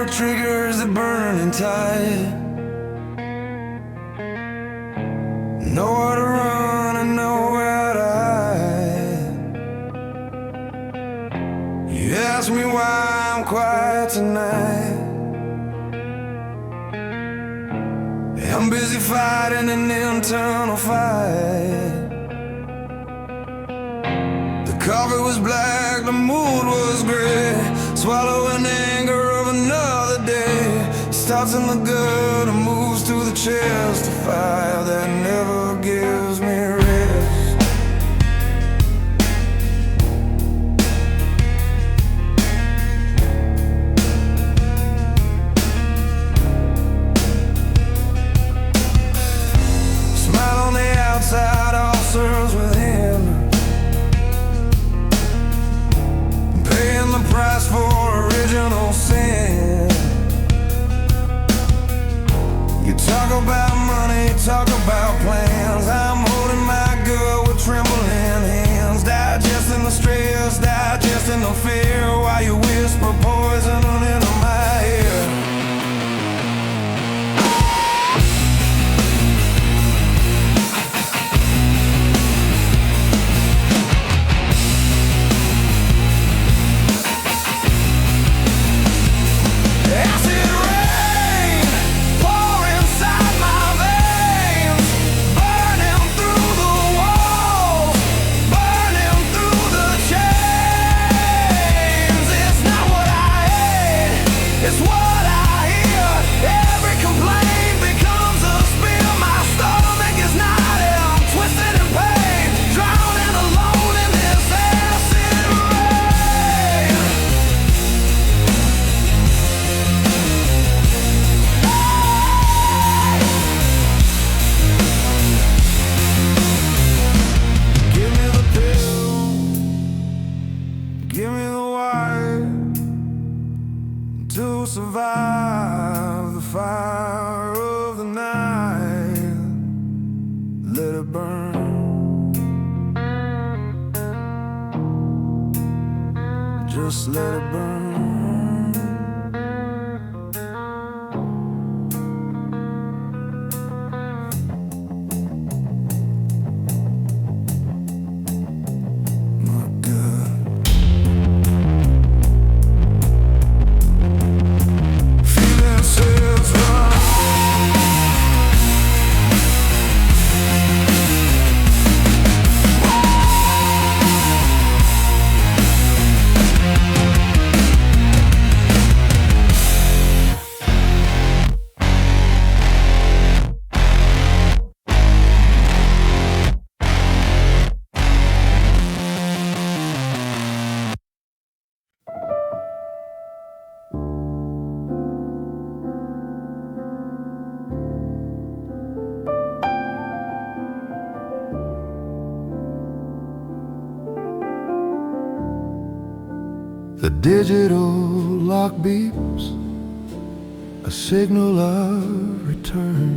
the triggers that burn and tight. Nowhere to run and nowhere to hide. You ask me why I'm quiet tonight. I'm busy fighting an internal fight. The coffee was black, the mood was gray. Swallowing anger of another day. Starts in the gut and moves to the chest. A fire that never gives me rest. Smile on the outside, all serves within. Paying the price for original sin. You talk about money, talk about plans. I'm holding my gut with trembling hands. Digesting the stress, digesting the fear. While you whisper poison into my ear. Acid rain, pour inside my veins, burning through the walls, burning through the chains. It's not what I hate, it's what I hear. Every complaint becomes a spear. My stomach is knotted, I'm twisted in pain, drowning alone in this acid rain. Give me the pill, give me the wire to survive the fire of the night. Let it burn, just let it burn. My God. Feeling says run. The digital lock beeps, a signal of return.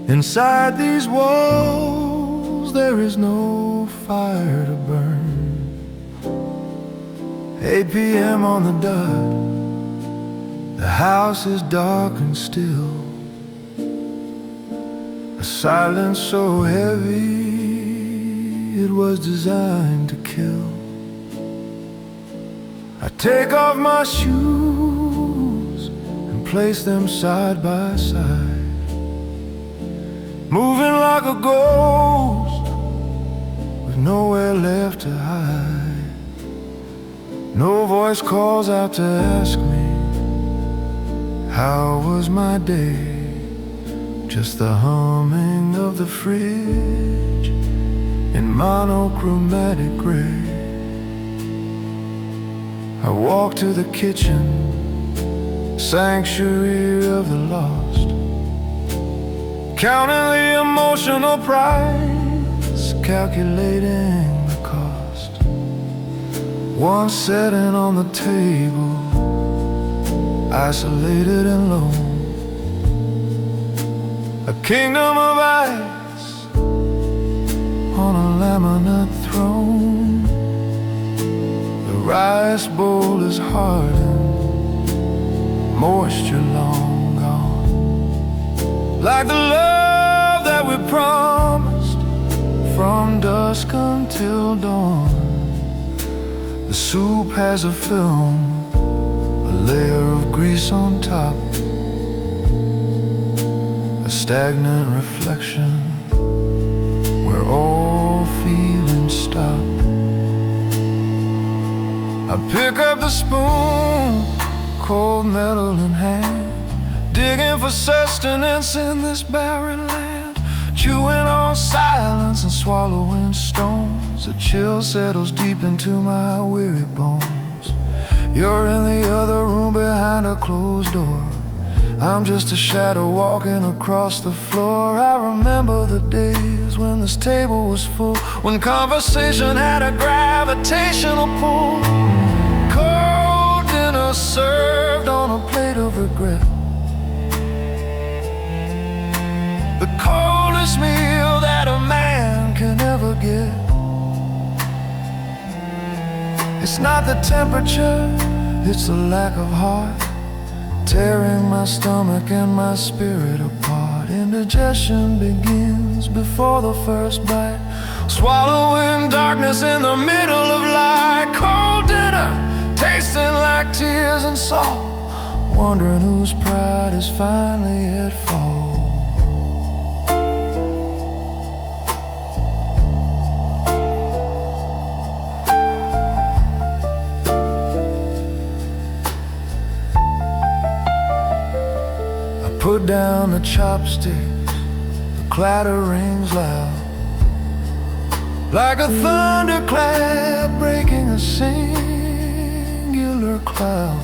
Inside these walls there is no fire to burn. 8 p.m. on the dot, the house is dark and still. A silence so heavy it was designed to kill. I take off my shoes and place them side by side, moving like a ghost with nowhere left to hide. No voice calls out to ask me, how was my day? Just the humming of the fridge in monochromatic gray. I walk to the kitchen, sanctuary of the lost, counting the emotional price, calculating the cost. One setting on the table, isolated and lone. A kingdom of ice on a laminate throne. The rice bowl is hardened moisture long gone. Like the love that we promised from dusk until dawn. The soup has a film, a layer of grease on top, a stagnant reflection where all feelings stop. I pick up the spoon, cold metal in hand, digging for sustenance in this barren land, chewing on silence and swallowing stones. A chill settles deep into my weary bones. You're in the other room behind a closed door. I'm just a shadow walking across the floor. I remember the days when this table was full, when conversation had a gravitational pull. Cold dinner served on a plate of regret, the coldest meal that a man can ever get. It's not the temperature, it's the lack of heart, tearing my stomach and my spirit apart. Indigestion begins before the first bite, swallowing darkness in the middle of light. Cold dinner, tasting like tears and salt, wondering whose pride is finally at fault. Put down the chopsticks, the clatter rings loud, like a thunderclap breaking a singular cloud.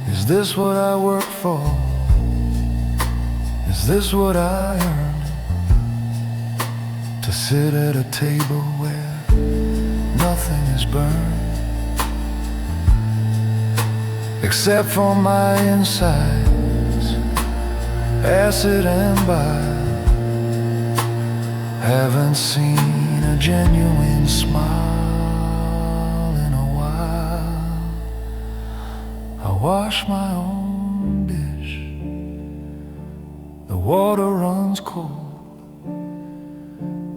Is this what I work for? Is this what I earn? To sit at a table where nothing is burned, except for my insides, acid and bile. Haven't seen a genuine smile in a while. I wash my own dish, the water runs cold.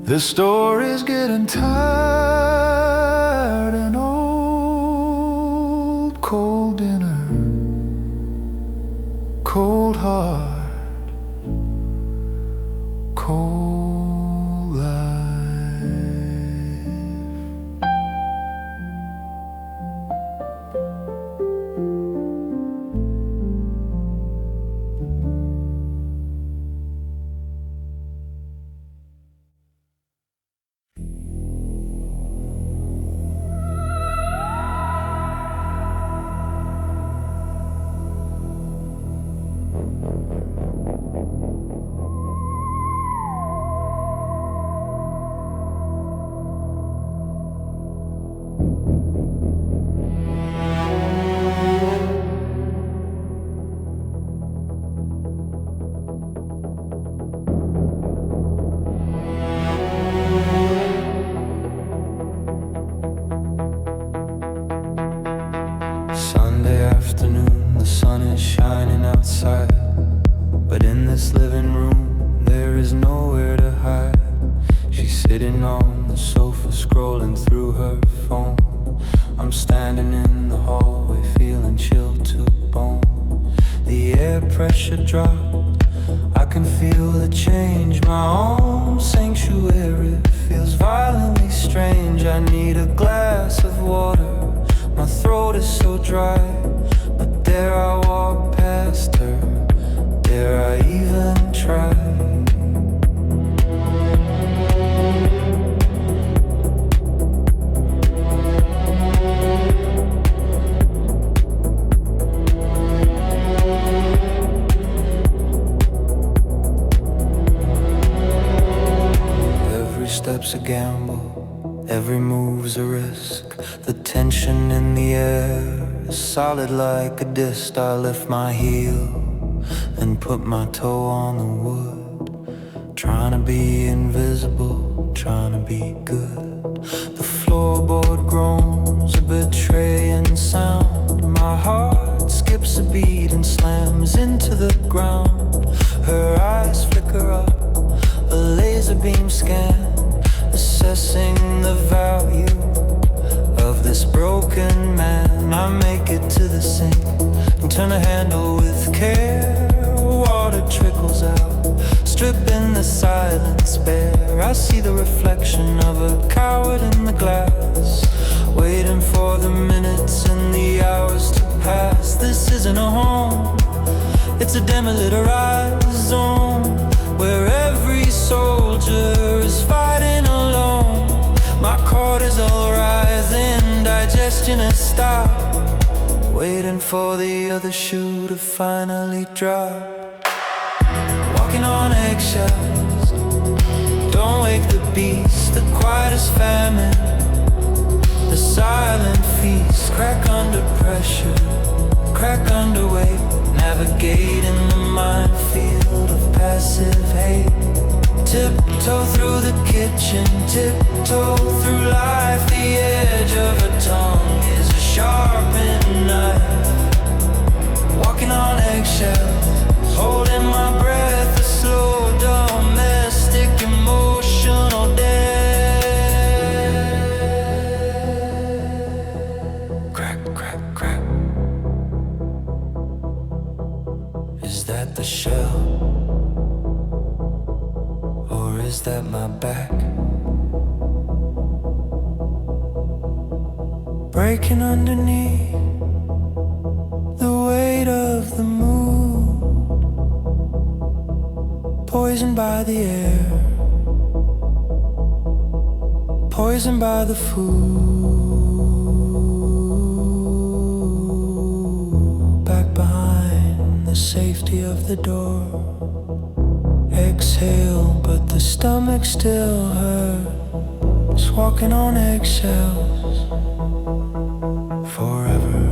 This story's getting tired and old. Cold dinner, cold heart, cold life. Sunday afternoon, the sun is shining outside, but in this living room there is nowhere to hide. She's sitting on the sofa scrolling through her phone. I'm standing in the hallway feeling chilled to the bone. The air pressure dropped, I can feel the change. My own sanctuary feels violently strange. I need a glass of water, my throat is so dry. But dare I walk past her, dare I even try? Every step's a gamble, every move's a risk. The tension in the air is solid like a disc. I lift my heel and put my toe on the wood, trying to be invisible, trying to be good. The floorboard groans, a betraying sound. My heart skips skips a beat and slams into the ground. Her eyes flicker up, a laser beam scan, assessing the value of this broken man. I make it to the sink and turn the handle with care. Water trickles out, stripping the silence bare. I see the reflection of a coward in the glass, waiting for the minutes and the hours to pass. This isn't a home, it's a demilitarized zone, where every soldier is fighting alone. My cortisol rising, digestion has stopped, waiting for the other shoe to finally drop. Walking on eggshells, don't wake the beast, the quietest famine, the silent feast. Crack under pressure, crack underweight, navigating the minefield of passive hate. Tiptoe through the kitchen, tiptoe through life. The edge of a tongue is a sharpened knife. Walking on eggshells, holding my breath, a slow domestic emotional death. Crack, crack, crack. Is that the shell? Or is that my back? Breaking underneath the weight of the mood, poisoned by the air, poisoned by the food. Back behind the safety of the door, exhale, but the stomach still hurts. Walking on eggshells forever.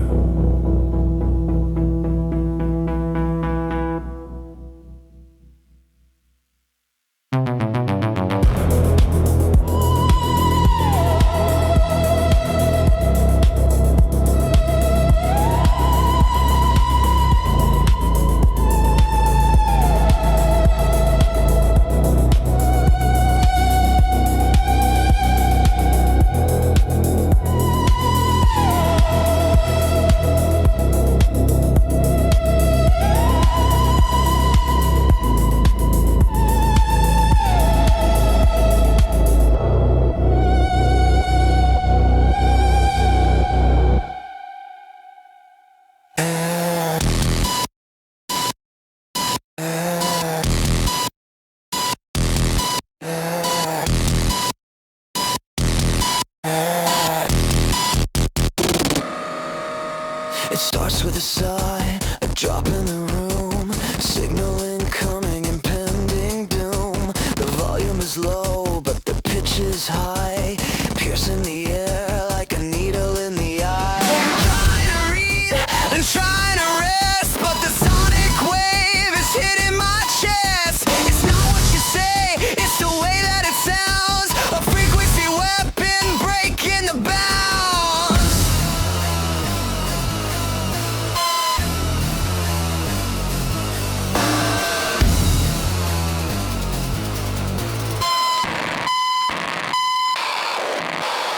It starts with a sigh, a drop in the room, signal incoming, impending doom. The volume is low, but the pitch is high, piercing the air like a needle in the eye. I'm trying to read and trying to rest, but the sonic wave is hitting my chest. It's not what you say, it's the way that it sounds, a frequency weapon breaking the bounds.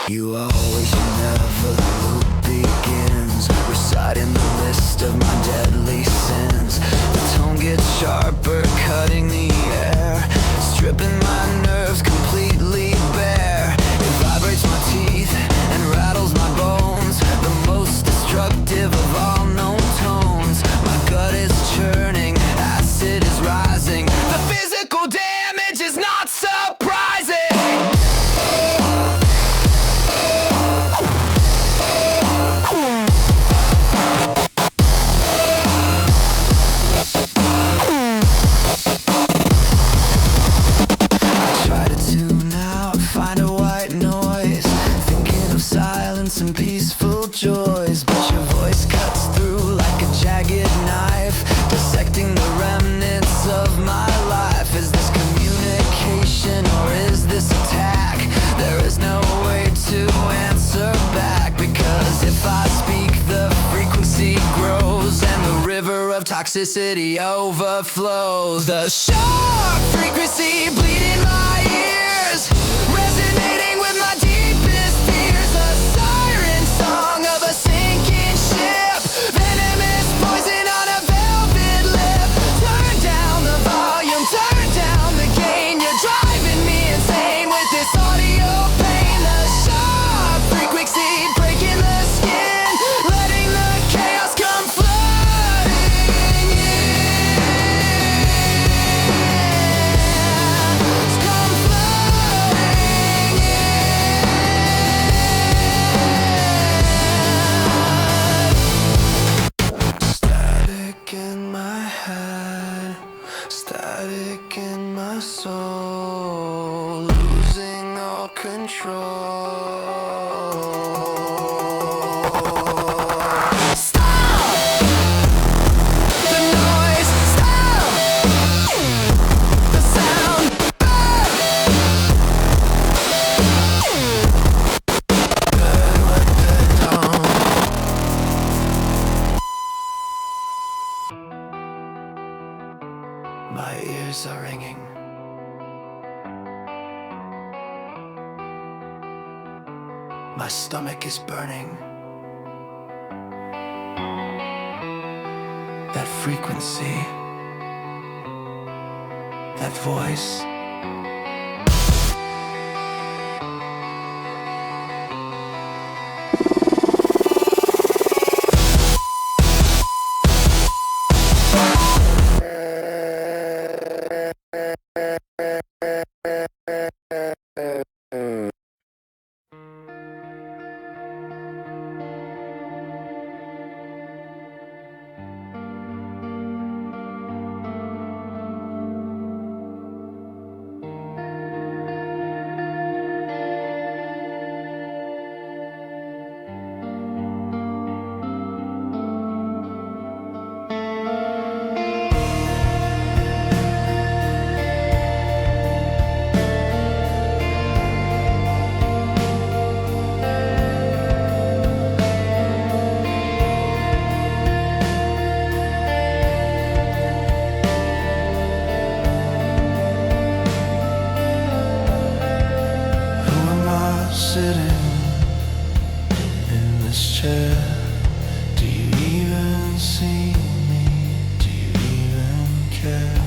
You always, you never, the loop begins, reciting the list of my deadly sins. The tone gets sharper, cutting the air, stripping my nerves completely bare. It vibrates my teeth and rattles my bones, the most destructive of all known tones. My gut is churning, acid is rising, the physical damage is not surprising. toxicity overflows. The sharp frequency bleeding my ears, resonating with my deepest fears. A siren song of a sinking ship, venomous poison on a velvet lip. Turn down the volume, turn down the gain. You're driving me insane with this audio pain. The sharp frequency breaking the skin, letting the chaos come flooding in. Come flooding in. Static in my head, static in my soul, losing all control. Stop the noise, stop the sound. Good with the tone. My ears are ringing. My stomach is burning. That frequency, that voice. Sitting in this chair, do you even see me? Do you even care?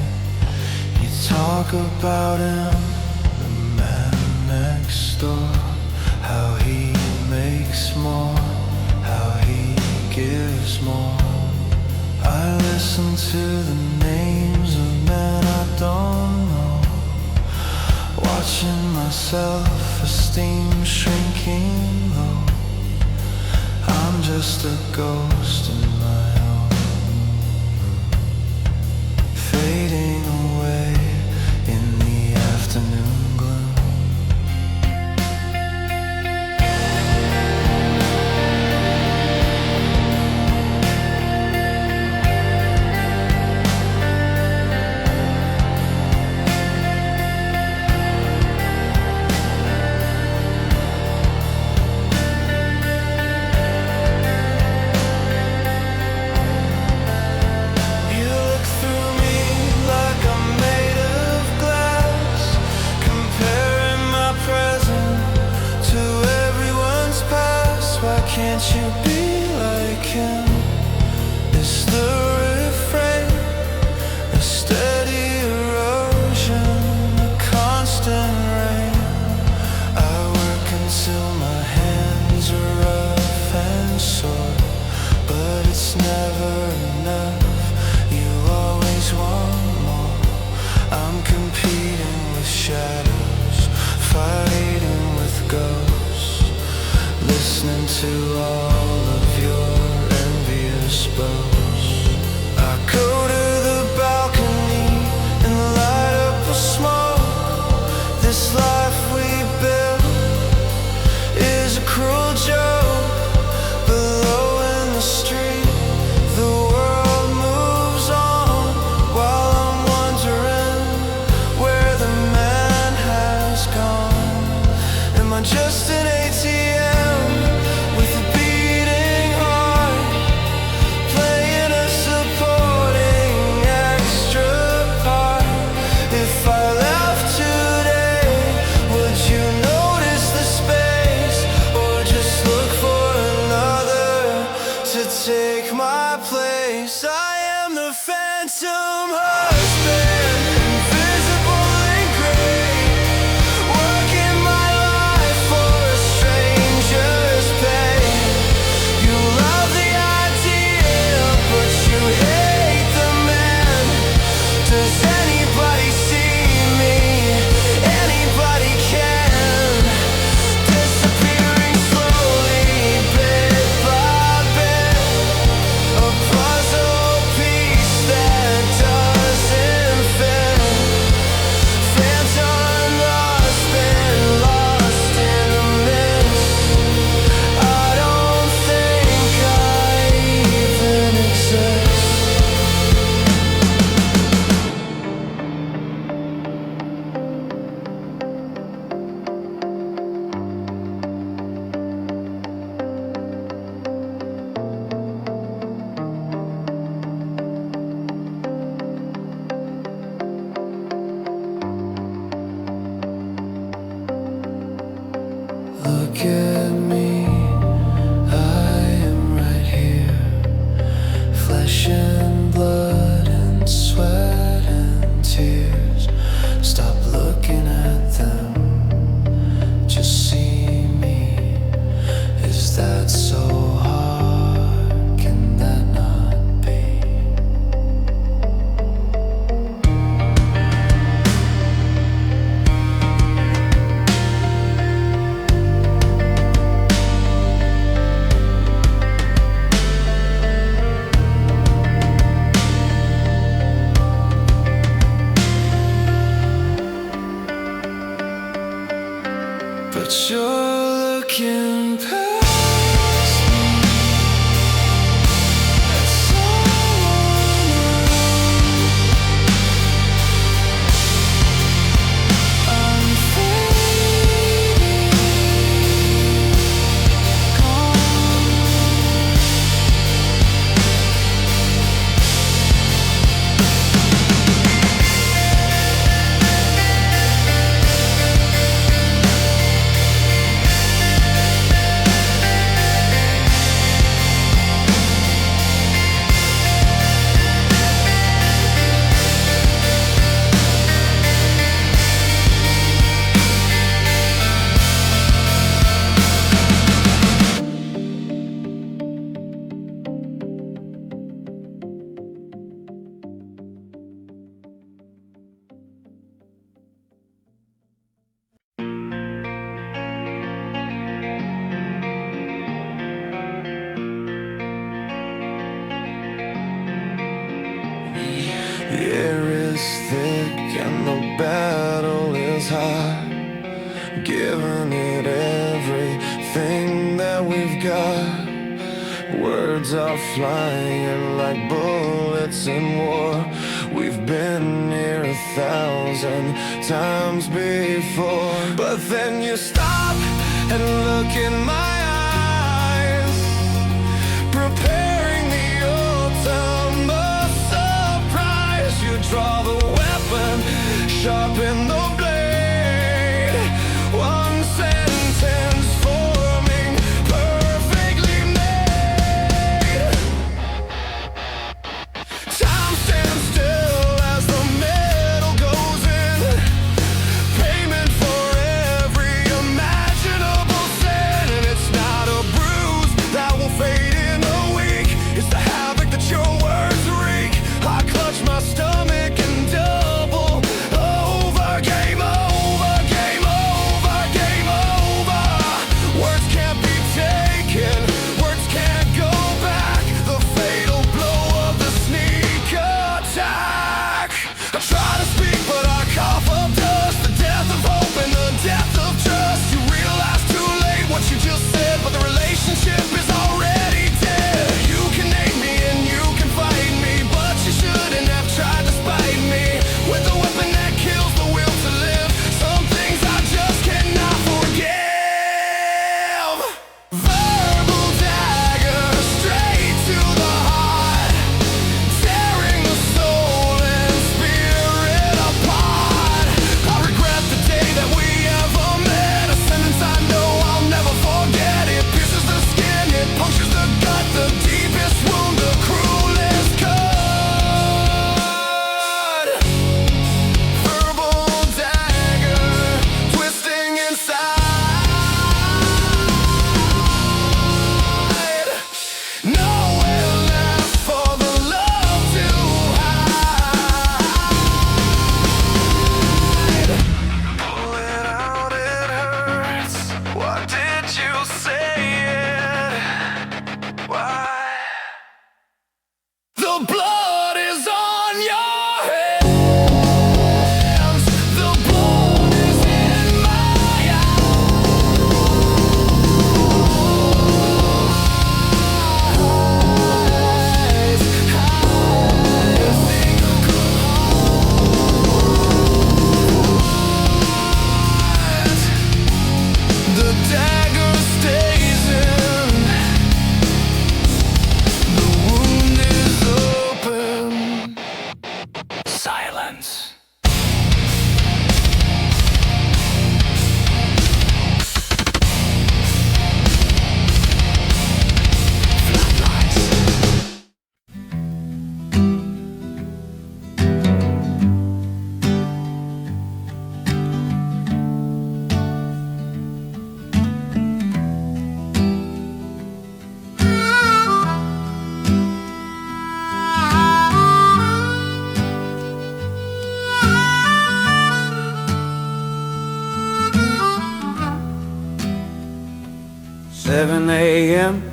You talk about him, the man next door, how he makes more, how he gives more. I listen to the names of men I don't know, watching my self-esteem shrinking low. I'm just a ghost in my own room, fading away in the afternoon gloom. Can't you be like him? It's the refrain, a steady erosion, a constant rain. I work until my hands are rough and sore, but it's never enough. You always want more. I'm competing with shadows, fighting with ghosts, listening to all of your envy. handsome husband, invisible and great, working my life for a stranger's pay. You love the idea, but you hate the man. Does anybody see me? Anybody can. Disappearing slowly, bit by bit, a puzzle piece that doesn't fit. Phantom husband, lost in a mist. I don't think I even exist. Look at me, I am right here. Flesh and blood and sweat and tears. Stop looking at them, just see me. Is that so hard? Can that not be? But you're looking past me. That's all I know. I'm fading, gone. The air is thick and the battle is hard, giving it everything that we've got. Words are flying like bullets in war. We've been here 1,000 times before. But then you stop and look in my eyes, preparing the ultimate surprise. You draw the weapon, sharpen the blade. One sentence forming, perfectly made. Time stands still as the metal goes in. Payment for every imaginable sin. And it's not a bruise that will fade in a week. It's the havoc that your words wreak. I clutch my stomach and double over. Game over, game over, game over. Words can't be taken, words can't go back. The fatal blow of the sneak attack. I try to speak but I cough up dust. The death of hope and the death of trust. You realize too late what you just said, but the relationship is already dead. You can hate me and you can fight me, but you shouldn't have tried to spite me with a weapon that kills the will to live. Some things I just cannot forgive. Verbal dagger straight to the heart, tearing the soul and spirit Aliens. Seven a.m.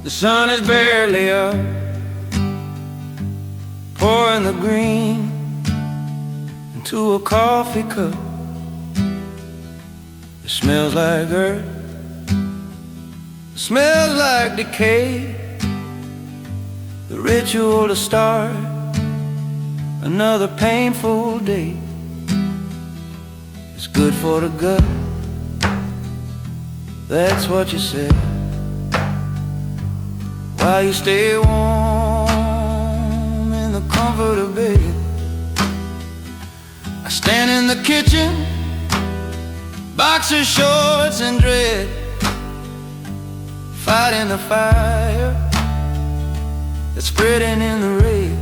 The sun is barely up, pouring the green into a coffee cup. It smells like earth, it smells like decay. The ritual to start another painful day. It's good for the gut, that's what you said. While you stay warm in the comfort of bed, I stand in the kitchen, boxer shorts and dread, fighting the fire that's spreading in the red.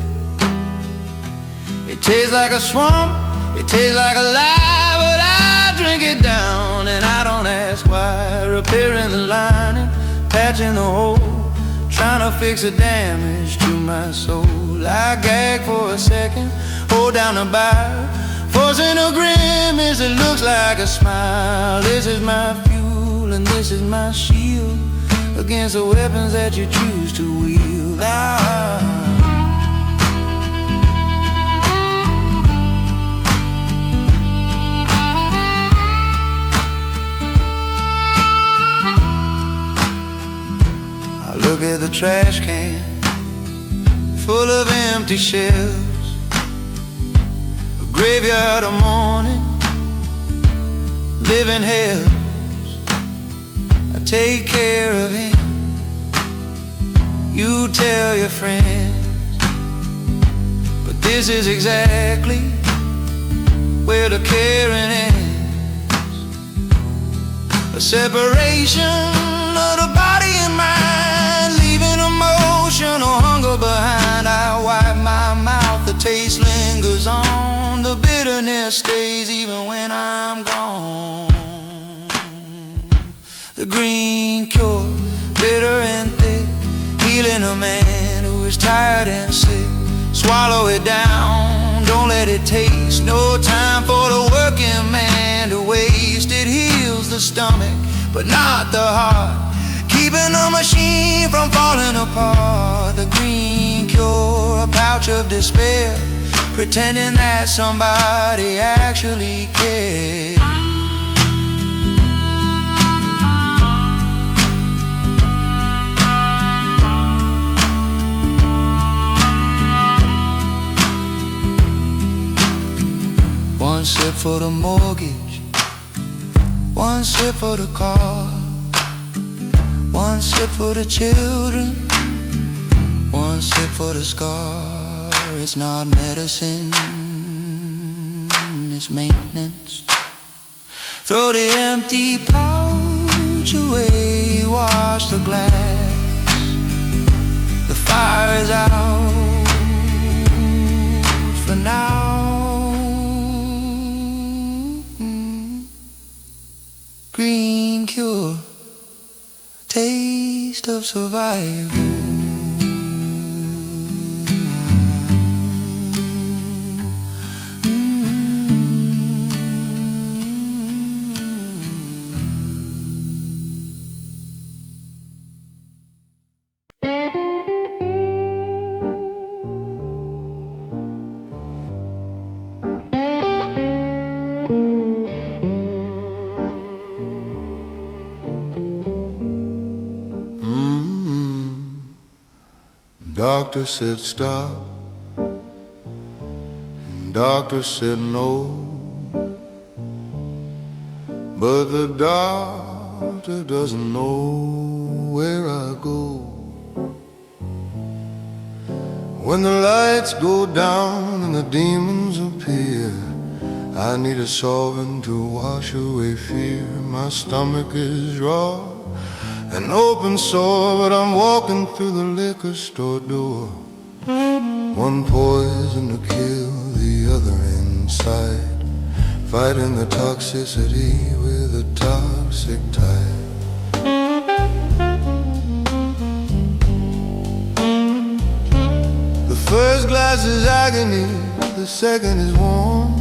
It tastes like a swamp, it tastes like a lie, but I drink it down and I don't ask why. Repairing the lining, patching the hole, trying to fix the damage to my soul. I gag for a second, hold down the bar, forcing a grimace that looks like a smile. This is my fuel and this is my shield against the weapons that you choose to wield. Look at the trash can, full of empty shelves, a graveyard of mourning, living hells. I take care of him, you tell your friends, but this is exactly where the caring ends. A separation of the body and mind, leaving emotional hunger behind. I wipe my mouth, the taste lingers on, the bitterness stays even when I'm gone. The green cure, bitter and thick, healing a man who is tired and sick. Swallow it down, don't let it taste. No time for the working man to waste. It heals the stomach, but not the heart, keeping the machine from falling apart. The green cure, a pouch of despair, pretending that somebody actually cares. One sip for the mortgage, one sip for the car, one sip for the children, one sip for the scar. It's not medicine, it's maintenance. Throw the empty pouch away, wash the glass. The fire is out for now. Green cure, taste of survival. Doctor said stop, doctor said no, but the doctor doesn't know where I go When the lights go down and the demons appear, I need a solvent to wash away fear. My stomach is raw, an open sore, but I'm walking through the liquor store door. One poison to kill, the other inside, fighting the toxicity with a toxic tide. The first glass is agony, the second is warm,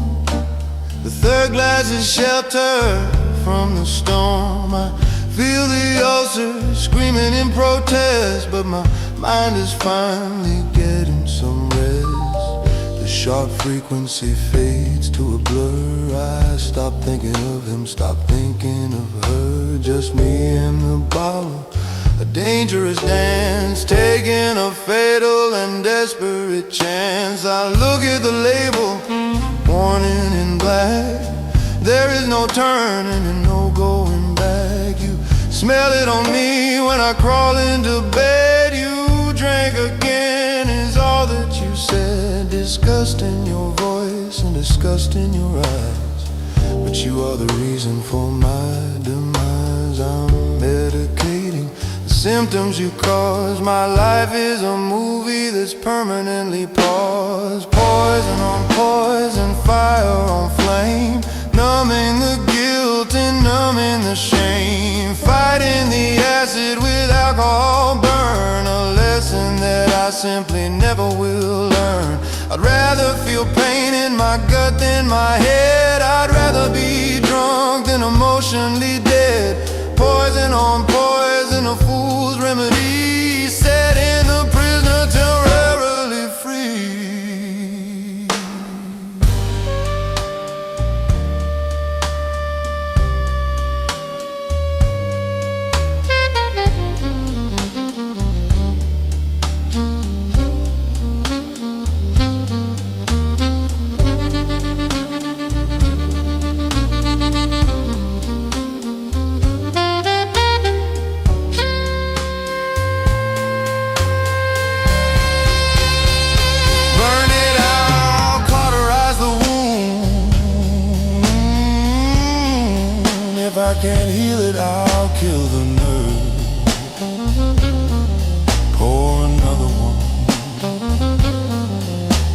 the third glass is shelter from the storm. I feel the ulcer screaming in protest, but my mind is finally getting some rest. The sharp frequency fades to a blur. I stop thinking of him, stop thinking of her. Just me and the bottle, a dangerous dance, taking a fatal and desperate chance. I look at the label, warning in black. There is no turning and no going back. You smell it on me when I crawl into bed. You drank again is all that you said. Disgust in your voice and disgust in your eyes, but you are the reason for my demise. I'm medicating the symptoms you cause. My life is a movie that's permanently paused. Poison on poison, fire on flame, numbing the guilt and numbing the shame. Fighting the acid with alcohol burn, a lesson that I simply never will learn. I'd rather feel pain in my gut than my head. I'd rather be drunk than emotionally dead. Poison on poison, a fool's remedy, setting the prisoner temporarily free. If I can't heal it, I'll kill the nerve. Pour another one,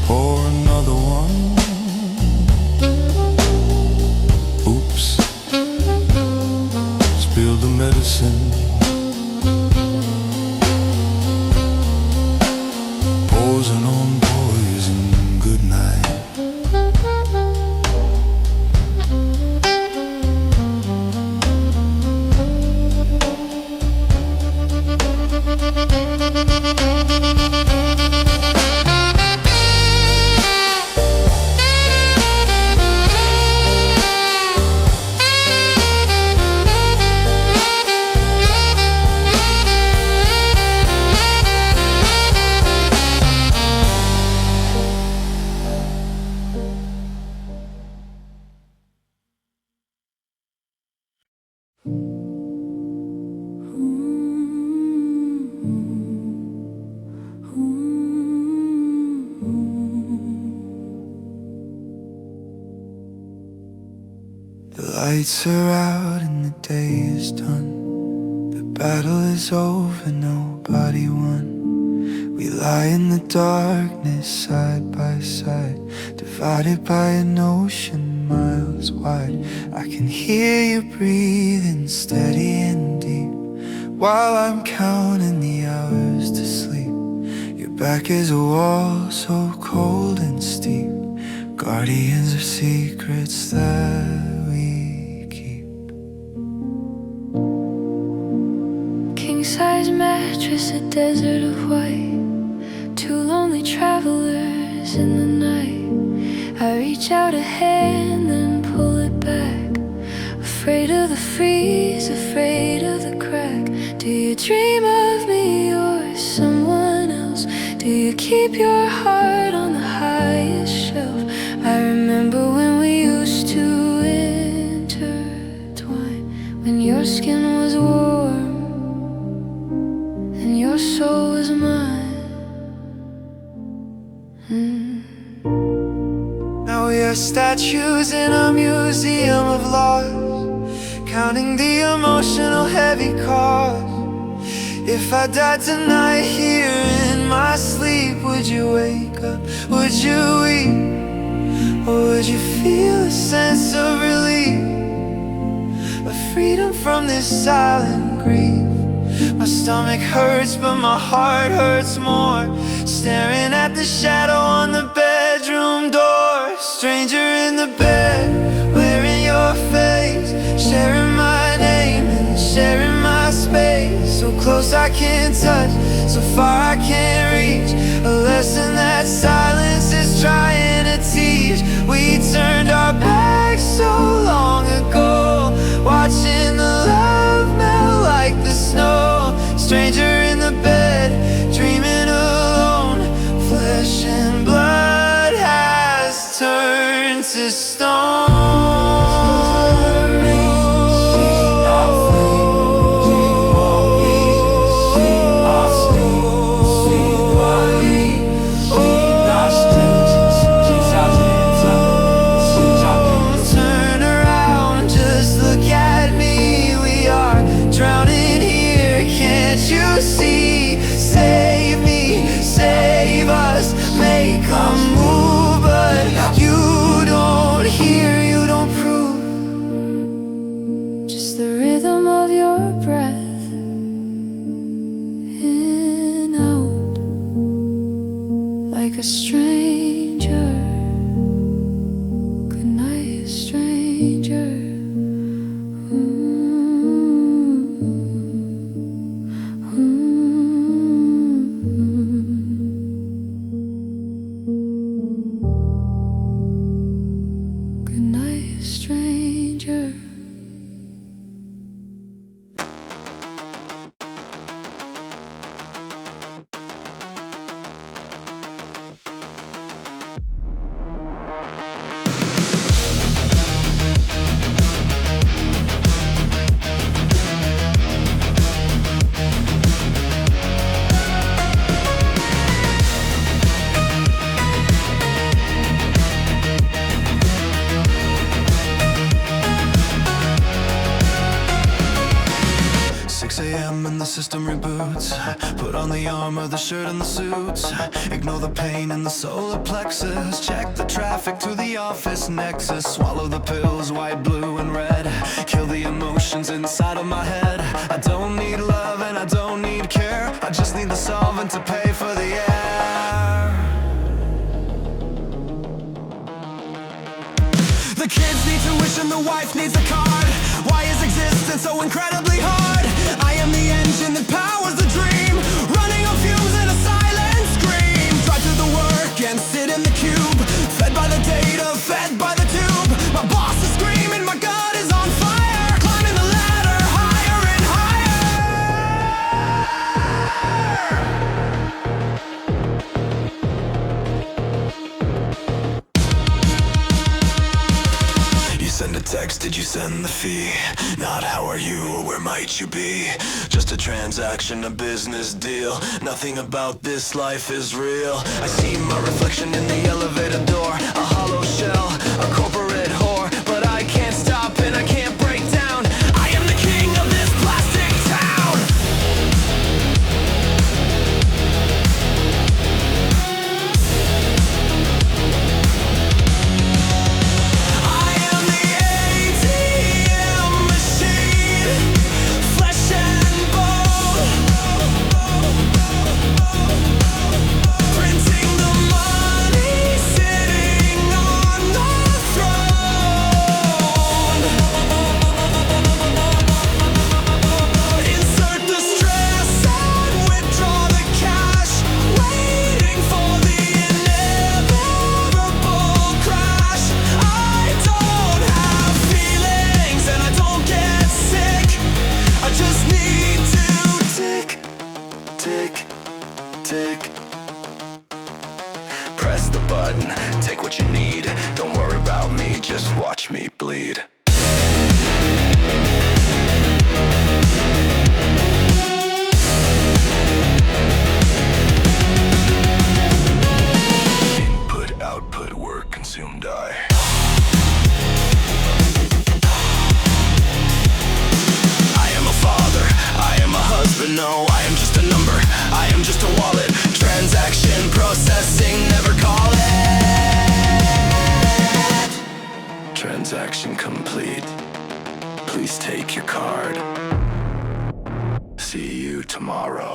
pour another one. Oops, spilled the medicine. Poison on poison, good night. The lights are out and the day is done. The battle is over, nobody won. We lie in the darkness side by side, divided by an ocean miles wide. I can hear you breathing steady and deep, while I'm counting the hours to sleep. Your back is a wall so cold and steep, guardians of secrets that we keep. King-size mattress, a desert of white, two lonely travelers in the night. I reach out a hand then pull it back, afraid of the freeze, afraid of the crack. Do you dream of me or someone else? Do you keep your heart on the highest shelf? I remember when we used to intertwine, when your skin was warm and your soul was mine. we are statues in a museum of loss, counting the emotional heavy cost. If I died tonight here in my sleep, would you wake up? Would you weep? Or would you feel a sense of relief, a freedom from this silent grief? My stomach hurts, but my heart hurts more, staring at the shadow on the bedroom door. Stranger in the bed, wearing your face, sharing my name and sharing my space. So close I can't touch, so far I can't reach, a lesson that silence is trying to teach. We turned our backs so long ago, watching the love melt like the snow. Stranger in the bed, dreaming alone, flesh and blood has turned to stone. Like a stranger, good night, stranger. Good night, stranger. And the system reboots. Put on the armor, the shirt and the suits. Ignore the pain in the solar plexus. Check the traffic to the office nexus. Swallow the pills, white, blue and red. Kill the emotions inside of my head. I don't need love and I don't need care. I just need the solvent to pay for the air. The kids need tuition, the wife needs a card. Why is existence so incredibly hard? I am the engine that powers the dream, running on fumes in a silent scream. Drive through the work and sit in the cube, fed by the data, fed by the tube. My boss is screaming, my gut is on fire, climbing the ladder higher and higher. You send a text, did you send the fee? Not how are you or where might you be? Just a transaction, a business deal. Nothing about this life is real. I see my reflection in the elevator door, a hollow shell, a corporate whore. But I can't stop and I can't break down. I am the king of this plastic town. I am the ATM machine, flesh and bone, printing the money, sitting on the throne. Insert the stress and withdraw the cash, waiting for the inevitable crash. I don't have feelings and I don't get sick. I just need to tick, tick, tick. Press the button, take what you need. Don't worry about me, just watch me bleed. Input, output, work, consume, die. Transaction complete. Please take your card. See you tomorrow.